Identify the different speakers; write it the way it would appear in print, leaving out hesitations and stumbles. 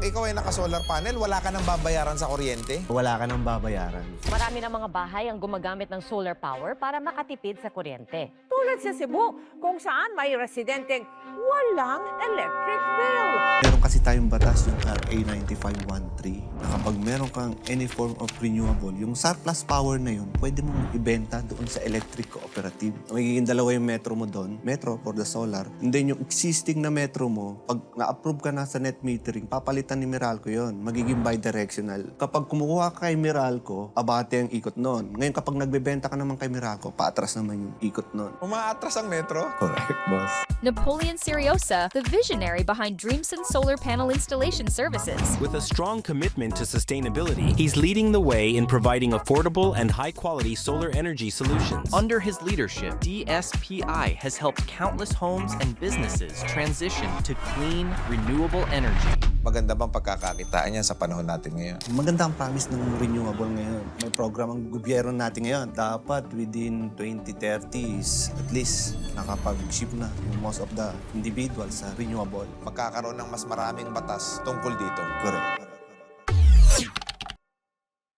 Speaker 1: ikaw ay naka-solar panel, wala ka nang babayaran sa kuryente?
Speaker 2: Wala ka nang babayaran.
Speaker 3: Marami ng mga bahay ang gumagamit ng solar power para makatipid sa kuryente.
Speaker 4: Tulad sa Cebu, kung saan may residenteng walang electric bill.
Speaker 2: Meron kasi tayong batas yung RA 9513 na kapag meron kang any form of renewable, yung surplus power na yun, pwede mong ibenta doon sa electric cooperative. Magiging dalawa yung metro mo doon, metro for the solar, and then yung existing na metro mo, pag na-approve ka na sa net metering, papalitan ni Meralco yon, magiging bidirectional. Kapag kumukuha ka kay Meralco, abate ang ikot noon. Ngayon kapag nagbebenta ka naman kay Meralco, paatras naman yung ikot noon.
Speaker 1: Umaatras ang metro?
Speaker 2: Correct, boss.
Speaker 5: Napoleon Seriosa, the visionary behind Dreamson Solar Panel Installation Services.
Speaker 6: With a strong commitment to sustainability, he's leading the way in providing affordable and high-quality solar energy solutions.
Speaker 7: Under his leadership, DSPI has helped countless homes and businesses transition to clean, renewable energy.
Speaker 1: Maganda bang pagkakakitaan niya sa panahon natin ngayon?
Speaker 2: Maganda ang promise ng renewable ngayon. May program ang gobyerno natin ngayon. Dapat within 2030s, at least nakapag-ship na yung most of the individuals sa renewable.
Speaker 1: Magkakaroon ng mas maraming batas tungkol dito.
Speaker 2: Correct.